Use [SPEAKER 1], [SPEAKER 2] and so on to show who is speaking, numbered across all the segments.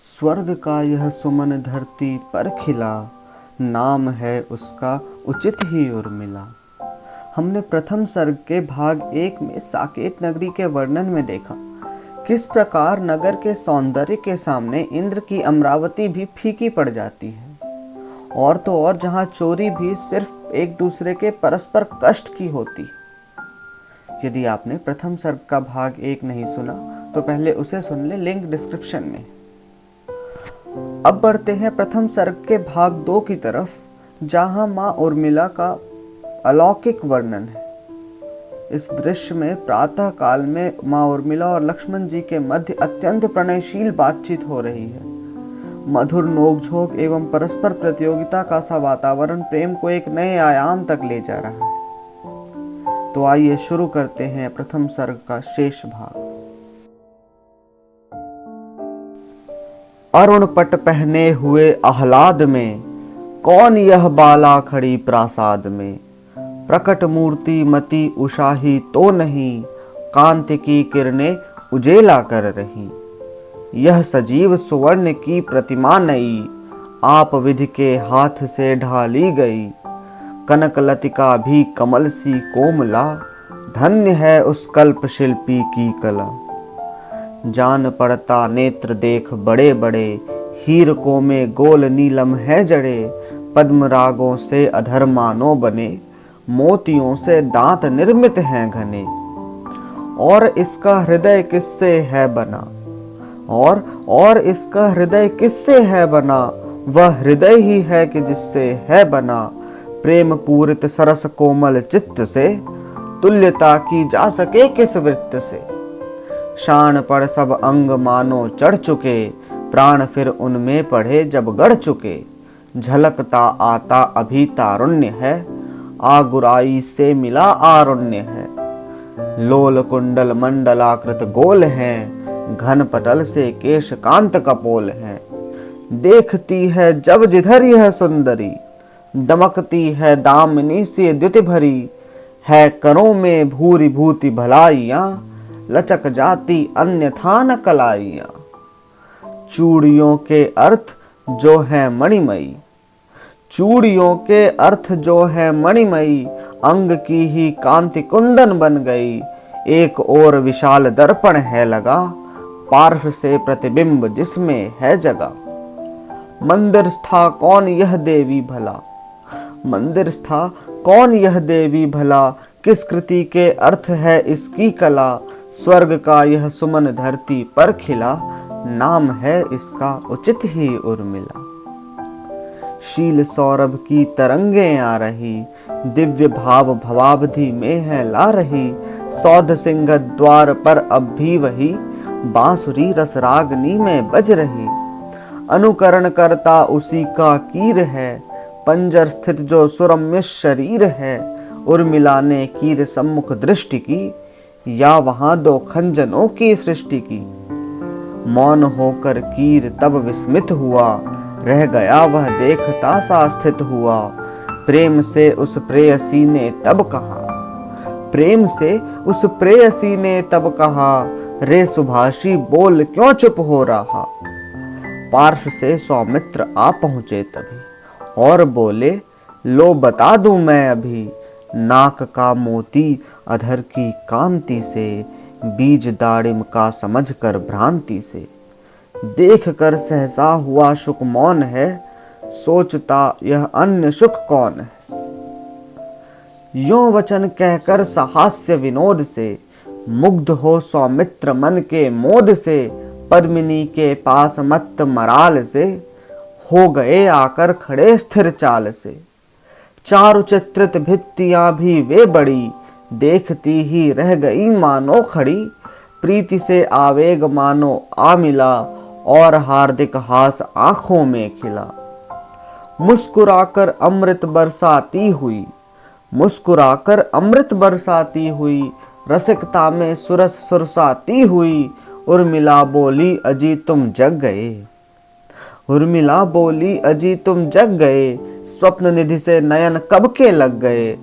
[SPEAKER 1] स्वर्ग का यह सुमन धरती पर खिला, नाम है उसका उचित ही उर्मिला। हमने प्रथम सर्ग के भाग 1 में साकेत नगरी के वर्णन में देखा किस प्रकार नगर के सौंदर्य के सामने इंद्र की अमरावती भी फीकी पड़ जाती है। और तो और जहाँ चोरी भी सिर्फ एक दूसरे के परस्पर कष्ट की होती है। यदि आपने प्रथम सर्ग का भाग 1 नहीं सुना तो पहले उसे सुन ले, लिंक डिस्क्रिप्शन में। अब बढ़ते हैं प्रथम सर्ग के भाग 2 की तरफ, जहां मां उर्मिला का अलौकिक वर्णन है। इस दृश्य में प्रातः काल में मां उर्मिला और लक्ष्मण जी के मध्य अत्यंत प्रणयशील बातचीत हो रही है। मधुर नोकझोंक एवं परस्पर प्रतियोगिता का सा वातावरण प्रेम को एक नए आयाम तक ले जा रहा है। तो आइए शुरू करते हैं प्रथम सर्ग का शेष भाग। अरुण पट पहने हुए आह्लाद में, कौन यह बाला खड़ी प्रासाद में। प्रकट मूर्ति मति उषाही तो नहीं, कांति की किरणें उजेला कर रही। यह सजीव सुवर्ण की प्रतिमा नई, आप विधि के हाथ से ढाली गई। कनक लतिका भी कमल सी कोमला, धन्य है उस कल्प शिल्पी की कला। जान पड़ता नेत्र देख बड़े बड़े, हीरकों में गोल नीलम है जड़े। पद्म रागों से अधर मानो बने, मोतियों से दांत निर्मित हैं घने। और इसका हृदय किससे है बना, और इसका हृदय किससे है बना। वह हृदय ही है कि जिससे है बना, प्रेम पूरित सरस कोमल चित्त से। तुल्यता की जा सके किस वृत्त से। शान पर सब अंग मानो चढ़ चुके, प्राण फिर उनमें पढ़े जब गढ़ चुके। झलकता आता अभी तारुण्य है, आगुराई से मिला आरुण्य है। लोल कुंडल मंडलाकृत गोल हैं, घन पटल से केश कांत कपोल हैं। देखती है जब जिधर यह सुंदरी, दमकती है दामिनी से द्युति भरी। है करों में भूरि भूति भलाइयां, लचक जाती अन्यथा न कलाइयां। चूड़ियों के अर्थ जो है मणिमयी, चूड़ियों के अर्थ जो है मणिमयी। अंग की ही कांति कुंदन बन गई। एक और विशाल दर्पण है लगा, पार्श्व से प्रतिबिंब जिसमें है जगा। मंदिर स्था कौन यह देवी भला, मंदिर स्था कौन यह देवी भला। किस कृति के अर्थ है इसकी कला। स्वर्ग का यह सुमन धरती पर खिला, नाम है इसका उचित ही उर्मिला। शील सौरभ की तरंगे आ रही, दिव्य भाव भवाब्धि में है ला रही। सौध सिंह द्वार पर अब भी वही, बांसुरी रसरागनी में बज रही। अनुकरण करता उसी का कीर है, पंजर स्थित जो सुरम्य शरीर है। उर्मिला ने कीर सम्मुख दृष्टि की, या वहां 2 खंजनों की सृष्टि की। मौन होकर कीर तब विस्मित हुआ, रह गया वह देखता सा स्थित हुआ। प्रेम से उस प्रेयसी ने तब कहा, प्रेम से उस प्रेयसी ने तब कहा। रे सुभाषी बोल क्यों चुप हो रहा। पार्श्व से सौमित्र आ पहुंचे तभी, और बोले लो बता दूं मैं अभी। नाक का मोती अधर की कांति से, बीज दाड़िम का समझकर भ्रांति से। देख कर सहसा हुआ सुख मौन है, सोचता यह अन्य सुख कौन है। यों वचन कहकर सहास्य विनोद से, मुग्ध हो सौमित्र मन के मोद से। पद्मिनी के पास मत्त मराल से, हो गए आकर खड़े स्थिर चाल से। चारु चित्रित भित्तियां भी वे बड़ी, देखती ही रह गई मानो खड़ी। प्रीति से आवेग मानो आ मिला, और हार्दिक हास आंखों में खिला। मुस्कुराकर अमृत बरसाती हुई, मुस्कुराकर अमृत बरसाती हुई। रसिकता में सुरस सुरसाती हुई। उर्मिला बोली अजी तुम जग गए, उर्मिला बोली अजी तुम जग गए। स्वप्न निधि से नयन कब के लग गए।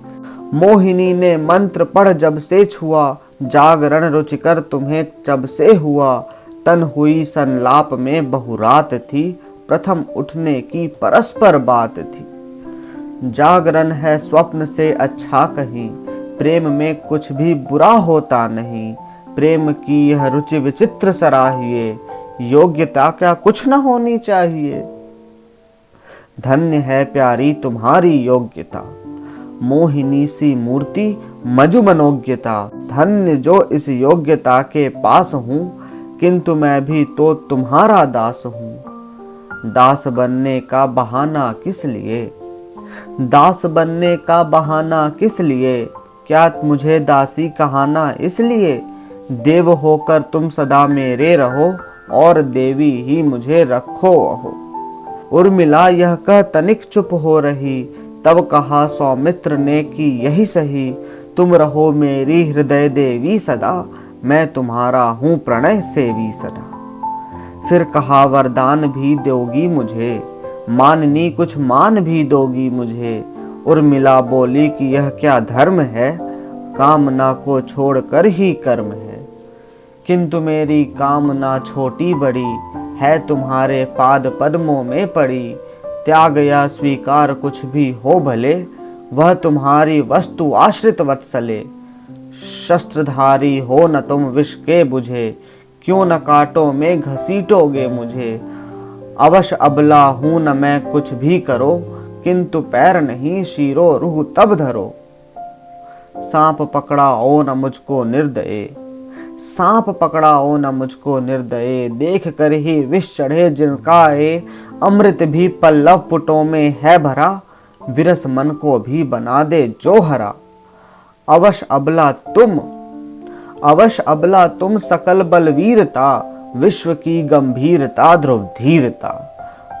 [SPEAKER 1] मोहिनी ने मंत्र पढ़ जब से छुआ, जागरण रुचिकर तुम्हें जब से हुआ। तन हुई संलाप में बहुरात थी, प्रथम उठने की परस्पर बात थी। जागरण है स्वप्न से अच्छा कहीं, प्रेम में कुछ भी बुरा होता नहीं। प्रेम की यह रुचि विचित्र सराहिए, योग्यता क्या कुछ न होनी चाहिए। धन्य है प्यारी तुम्हारी योग्यता, मोहिनी सी मूर्ति मजु मनोज्ञता। धन्य जो इस योग्यता के पास हूँ, किंतु मैं भी तो तुम्हारा दास हूँ। दास बनने का बहाना किस लिए, दास बनने का बहाना किस लिए। क्या मुझे दासी कहाना इसलिए, देव होकर तुम सदा मेरे रहो, और देवी ही मुझे रखो अहो। उर्मिला यह कह तनिक चुप हो रही, तब कहा सौमित्र ने कि यही सही। तुम रहो मेरी हृदय देवी सदा, मैं तुम्हारा हूँ प्रणय सेवी सदा। फिर कहा वरदान भी दोगी मुझे, माननी कुछ मान भी दोगी मुझे। उर्मिला बोली कि यह क्या धर्म है, कामना को छोड़कर ही कर्म है। किंतु मेरी कामना छोटी बड़ी, है तुम्हारे पाद पद्मों में पड़ी। त्याग या स्वीकार कुछ भी हो भले, वह तुम्हारी वस्तु आश्रित वत्सले। शस्त्रधारी हो न तुम विष के बुझे, क्यों न कांटों में घसीटोगे मुझे। अवश्य अबला हूं न मैं कुछ भी करो, किंतु पैर नहीं शीरो रूह तब धरो। सांप पकड़ा ओ न मुझको निर्दये, सांप पकड़ा ओ न मुझको निर्दये। देख कर ही विष चढ़े जिनकाए, अमृत भी पल्लव पुटों में है भरा। विरस मन को भी बना दे जो हरा। अवश्य अबला तुम सकल बलवीरता, विश्व की गंभीरता ध्रुव धीरता।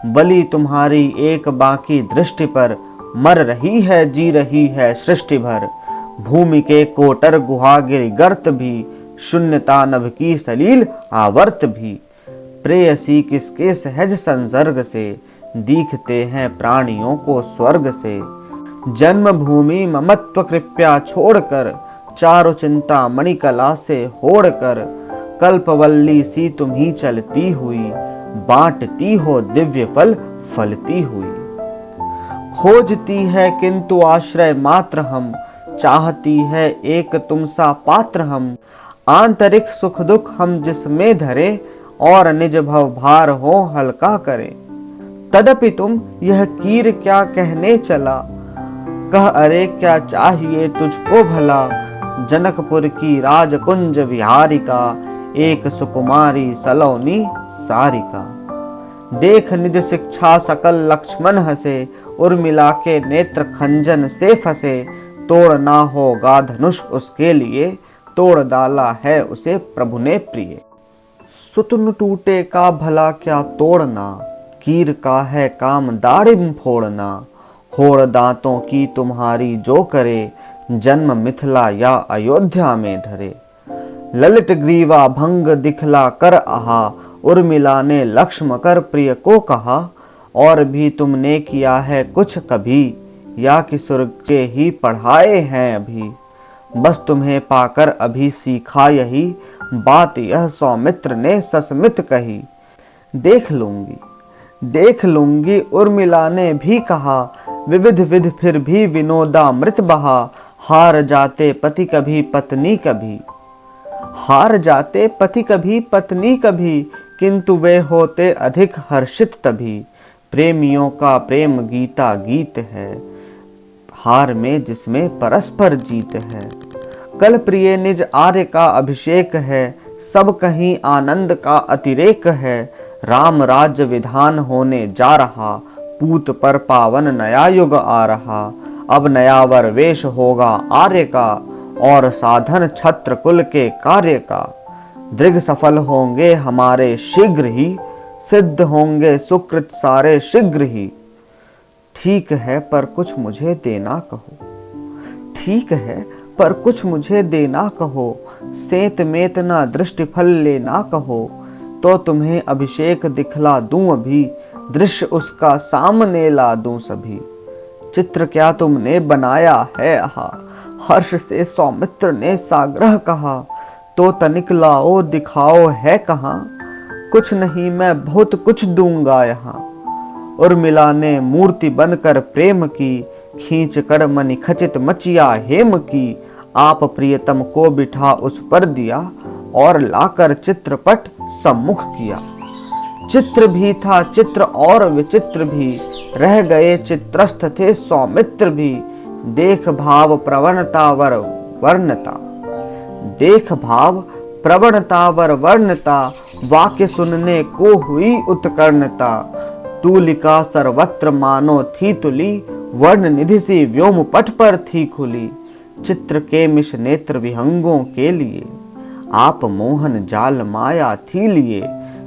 [SPEAKER 1] बलि तुम्हारी एक बाकी दृष्टि पर, मर रही है जी रही है सृष्टि भर। भूमि के कोटर गुहा गिर गर्त भी, शून्यता नभ की सलील आवर्त भी। प्रेयसी किसके सहज संसर्ग से, दिखते हैं प्राणियों को स्वर्ग से। जन्मभूमि ममत्व कृपया छोड़कर, चारु चिंता मणिकला से होड़कर। कल्पवल्ली सी तुम्ही चलती हुई, बांटती हो दिव्य फल फलती हुई। खोजती है किंतु आश्रय मात्र हम, चाहती है एक तुम सा पात्र हम। आंतरिक सुख दुख हम जिसमें धरे, और निज भव भार हो हल्का करे। तदपि तुम यह कीर क्या कहने चला, कह अरे क्या चाहिए तुझको भला। जनकपुर की राजकुंज विहारिका, एक सुकुमारी सलोनी सारिका। देख निज शिक्षा सकल लक्ष्मण हसे, उर्मिला के नेत्र खंजन से फंसे। तोड़ना होगा धनुष उसके लिए, तोड़ डाला है उसे प्रभु ने प्रिय। सुतुन टूटे का भला क्या तोड़ना, कीर का है काम दाढ़िम फोड़ना। होड़ दांतों की तुम्हारी जो करे, जन्म मिथिला या अयोध्या में धरे। ललित ग्रीवा भंग दिखला कर आहा, उर्मिला ने लक्ष्म कर प्रिय को कहा। और भी तुमने किया है कुछ कभी, या कि सुरजे ही पढ़ाए हैं अभी। बस तुम्हें पाकर अभी सीखा यही, बात यह सौमित्र ने सस्मित कही। देख लूंगी उर्मिला ने भी कहा, विविध विध फिर भी विनोदामृत बहा। हार जाते पति कभी पत्नी कभी, हार जाते पति कभी पत्नी कभी। किंतु वे होते अधिक हर्षित तभी, प्रेमियों का प्रेम गीता गीत है। हार में जिसमें परस्पर जीत है। कल प्रिय निज आर्य का अभिषेक है, सब कहीं आनंद का अतिरेक है। राम राज्य विधान होने जा रहा, पूत पर पावन नया युग आ रहा। अब नया वर वेश होगा आर्य का, और साधन छत्र कुल के कार्य का। दृढ़ सफल होंगे हमारे शीघ्र ही, सिद्ध होंगे सुकृत सारे शीघ्र ही। ठीक है पर कुछ मुझे देना कहो, ठीक है पर कुछ मुझे देना कहो। सेत मेत ना दृष्टि फल लेना कहो, तो तुम्हें अभिषेक दिखला दूं अभी। दृश्य उसका सामने ला दूं सभी। चित्र क्या तुमने बनाया है आहा, हर्ष से सौमित्र ने साग्रह कहा। तो तनिक लाओ दिखाओ है कहाँ, कुछ नहीं मैं बहुत कुछ दूंगा यहाँ। उर्मिला ने मूर्ति बनकर प्रेम की, खींच कर मनि खचित मचिया हेम की। आप प्रियतम को बिठा उस पर दिया, और लाकर चित्रपट सम्मुख किया। चित्र भी था चित्र और विचित्र भी, रह गए चित्रस्थ थे सौमित्र भी। देख भाव प्रवणता वर वर्णता, देख भाव प्रवणता वर वर्णता। वाक्य सुनने को हुई उत्कर्णता, तूलिका सर्वत्र मानो थी तुली। वर्ण निधि सी व्योम पट पर थी खुली। चित्र के मिश नेत्र विहंगों के लिए, आप मोहन जाल माया थी लिए।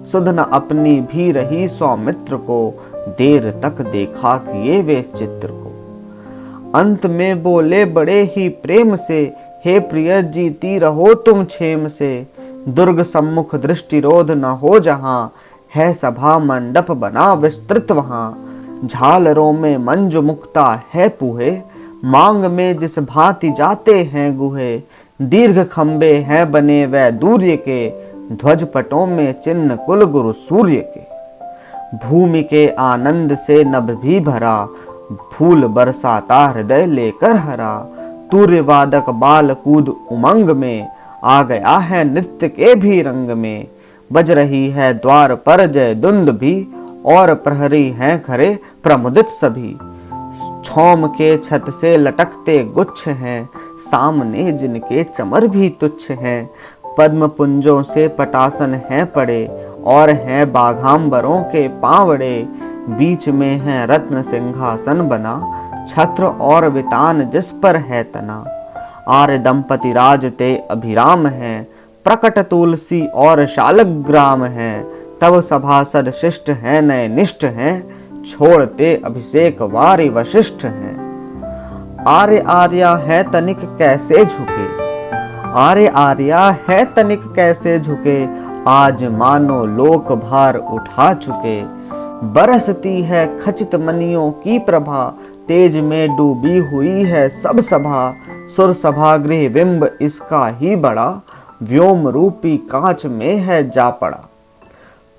[SPEAKER 1] सुध न अपनी भी रही सौमित्र को, देर तक देखा किए वे चित्र को। अंत में बोले बड़े ही प्रेम से, हे प्रिय जीती रहो तुम क्षेम से। दुर्ग सम्मुख दृष्टिरोध न हो जहाँ, है सभा मंडप बना विस्तृत वहाँ। झालरों में मंजु मुक्ता है पूहे, मांग में जिस भांति जाते हैं गुहे। दीर्घ खंबे हैं बने वै दूर्य के, ध्वज पटों में चिन्ह कुल गुरु सूर्य के। भूमि के आनंद से नभ भी भरा, फूल बरसाता हृदय लेकर हरा। तूर्य वादक बाल कूद उमंग में, आ गया है नृत्य के भी रंग में। बज रही है द्वार पर जय दुंद भी, और प्रहरी हैं खरे प्रमुदित सभी। छौम के छत से लटकते गुच्छ हैं, सामने जिनके चमर भी तुच्छ हैं। पद्म पुंजों से पटासन हैं पड़े, और हैं बाघांबरों के पांवड़े। बीच में है रत्न सिंहासन बना, छत्र और वितान जिस पर है तना। आर्य दंपति राजते अभिराम हैं, प्रकट तुलसी और शालग्राम हैं। तब सभासद शिष्ट हैं नए निष्ठ हैं, छोड़ते अभिषेक वारि वशिष्ठ हैं। आर्य आर्या है तनिक कैसे झुके, आर्य आर्या है तनिक कैसे झुके। आज मानो लोक भार उठा चुके। बरसती है खचित मनियों की प्रभा, तेज में डूबी हुई है सब सभा। सुर सभा गृह बिंब इसका ही बड़ा, व्योम रूपी कांच में है जा पड़ा।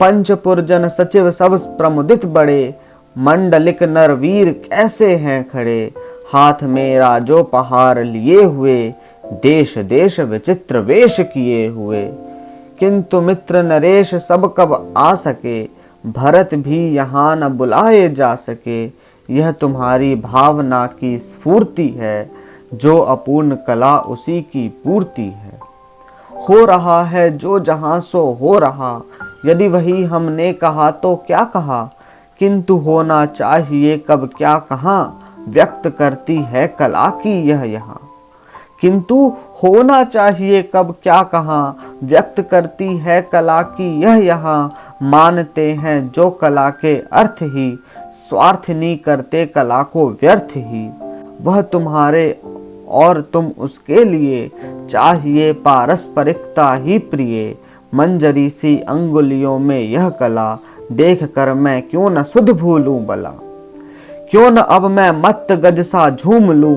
[SPEAKER 1] पंचपुरजन सचिव सब प्रमुदित बड़े, मंडलिक नरवीर कैसे हैं खड़े। हाथ में राजो पहार लिए हुए, देश देश विचित्र वेश किए हुए। किंतु मित्र नरेश सब कब आ सके, भरत भी यहाँ न बुलाए जा सके। यह तुम्हारी भावना की स्फूर्ति है, जो अपूर्ण कला उसी की पूर्ति है। हो रहा है जो जहाँ सो हो रहा, यदि वही हमने कहा तो क्या कहा। किंतु होना चाहिए कब क्या कहाँ, व्यक्त करती है कला की यह यहाँ। किंतु होना चाहिए कब क्या कहाँ, व्यक्त करती है कला की यह यहाँ। मानते हैं जो कला के अर्थ ही, स्वार्थ नहीं करते कला को व्यर्थ ही। वह तुम्हारे और तुम उसके लिए, चाहिए पारस्परिकता ही प्रिय। मंजरी सी अंगुलियों में यह कला, देख कर मैं क्यों न सुध भूलूं बला। क्यों न अब मैं मत गज सा झूम लूं,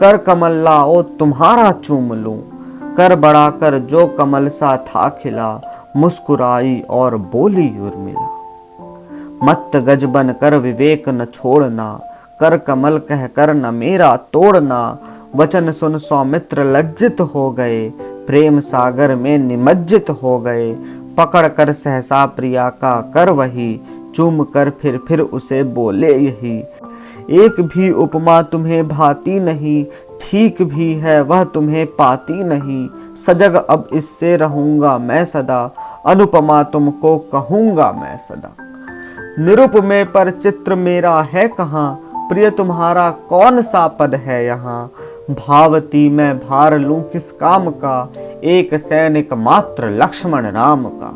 [SPEAKER 1] कर कमल लाओ तुम्हारा चूम लूं। कर बढ़ा कर जो कमल सा था खिला, मुस्कुराई और बोली उर्मिला। मत गज बन कर विवेक न छोड़ना, कर कमल कह कर न मेरा तोड़ना। वचन सुन सौमित्र लज्जित हो गए, प्रेम सागर में निमज्जित हो गए। पकड़ कर सहसा प्रिया का कर वही, चूम कर फिर उसे बोले यही। एक भी उपमा तुम्हें भाती नहीं, ठीक भी है वह तुम्हें पाती नहीं। सजग अब इससे रहूंगा मैं सदा, अनुपमा तुमको कहूंगा मैं सदा। निरुप में पर चित्र मेरा है कहाँ, प्रिय तुम्हारा कौन सा पद है यहाँ। भावती मैं भार लूं किस काम का, एक सैनिक मात्र लक्ष्मण राम का।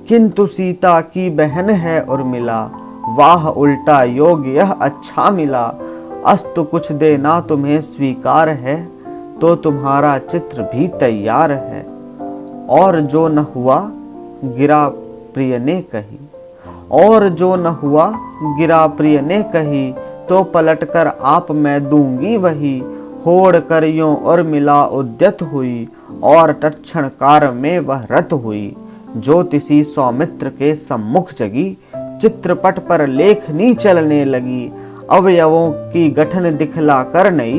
[SPEAKER 1] किंतु सीता की बहन है उर्मिला, वाह उल्टा योग यह अच्छा मिला। अस्तु कुछ देना तुम्हें स्वीकार है, तो तुम्हारा चित्र भी तैयार है। और जो न हुआ गिरा प्रिय ने कही, और जो न हुआ गिरा प्रिय ने कही। तो पलटकर आप मैं दूंगी वही, होड़ कर यूं और मिला उद्यत हुई। और तत्क्षण कार में वह रत हुई, ज्योतिषी सौमित्र के सम्मुख जगी, चित्रपट पर लेखनी चलने लगी। अवयवों की गठन दिखला कर नई,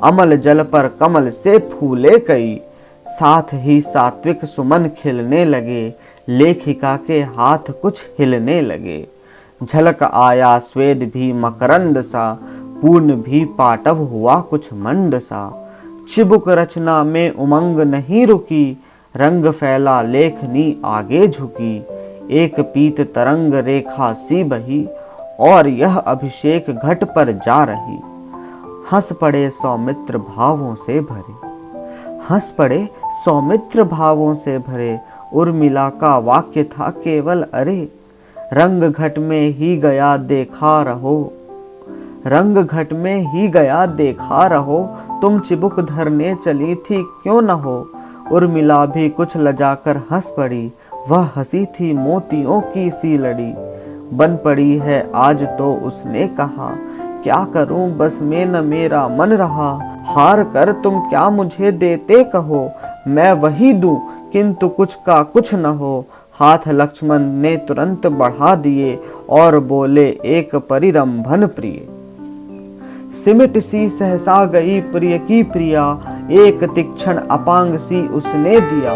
[SPEAKER 1] अमल जल पर कमल से फूले कई। साथ ही सात्विक सुमन खिलने लगे, लेखिका के हाथ कुछ हिलने लगे। झलक आया स्वेद भी मकरंद सा, पूर्ण भी पाटव हुआ कुछ मंद सा। चिबुक रचना में उमंग नहीं रुकी, रंग फैला लेखनी आगे झुकी। एक पीत तरंग रेखा सी बही, और यह अभिषेक घट पर जा रही। हंस पड़े सौमित्र भावों से भरे, हंस पड़े सौमित्र भावों से भरे। उर्मिला का वाक्य था केवल अरे, रंग घट में ही गया देखा रहो, रंग घट में ही गया देखा रहो। तुम चिबुक धरने चली थी क्यों न हो। उर्मिला भी कुछ लजाकर हंस पड़ी, वह हंसी थी मोतियों की सी लड़ी। बन पड़ी है आज तो उसने कहा, क्या करूं बस में न मेरा मन रहा। हार कर तुम क्या मुझे देते कहो, मैं वही दूं किंतु कुछ का कुछ न हो। हाथ लक्ष्मण ने तुरंत बढ़ा दिए, और बोले एक परिरंभन प्रिय। सिमट सी सहसा गई प्रिय की प्रिया, एक तीक्ष्ण अपांग सी उसने दिया।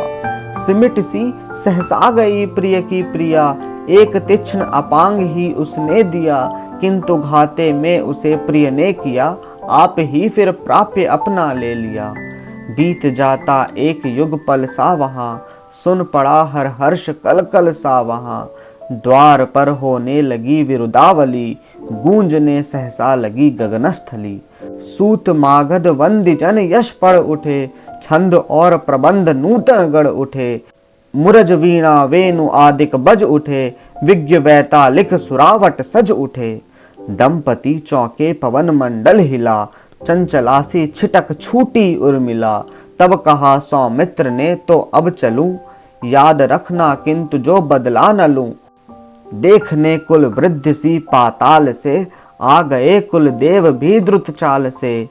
[SPEAKER 1] सिमट सी सहसा गई प्रिय की प्रिया, एक तीक्ष्ण अपांग ही उसने दिया। किंतु घाते में उसे प्रिय ने किया, आप ही फिर प्राप्य अपना ले लिया। बीत जाता एक युग पल सा वहाँ, सुन पड़ा हर हर्ष कल कल सा वहाँ। द्वार पर होने लगी विरुदावली, गूंजने सहसा लगी गगनस्थली। सूत मागध वंद्य जन यश पढ़ उठे, छंद और प्रबंध नूतन गढ़ उठे। मुरज वीणा वेणु आदिक बज उठे, विज्ञ वैतालिक सुरावट सज उठे। दंपति चौके पवन मंडल हिला, चंचलासी छिटक छूटी उर्मिला। तब कहा सौमित्र ने तो अब चलूं, याद रखना किंतु जो बदला न लूं। देखने कुल वृद्ध सी पाताल से, आ गए कुल देव भी द्रुत चाल से।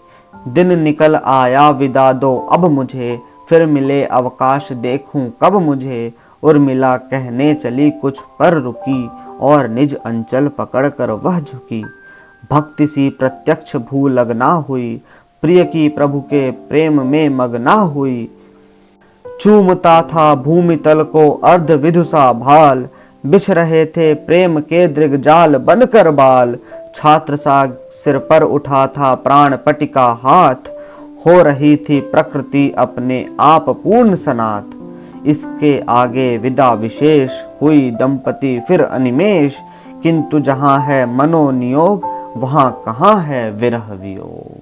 [SPEAKER 1] दिन निकल आया विदा दो अब मुझे, फिर मिले अवकाश देखूं कब मुझे। उर्मिला कहने चली कुछ पर रुकी, और निज अंचल पकड़कर वह झुकी। भक्ति सी प्रत्यक्ष भू लगना हुई, प्रिय की प्रभु के प्रेम में मगना हुई। चूमता था भूमि तल को अर्ध विधुसा भाल, बिछ रहे थे प्रेम के दृगजाल बनकर बाल। छात्र सा सिर पर उठा था प्राण पटिका हाथ, हो रही थी प्रकृति अपने आप पूर्ण सनाथ। इसके आगे विदा विशेष हुई दंपति फिर अनिमेष, किंतु जहाँ है मनोनियोग वहाँ कहाँ है विरह वियोग।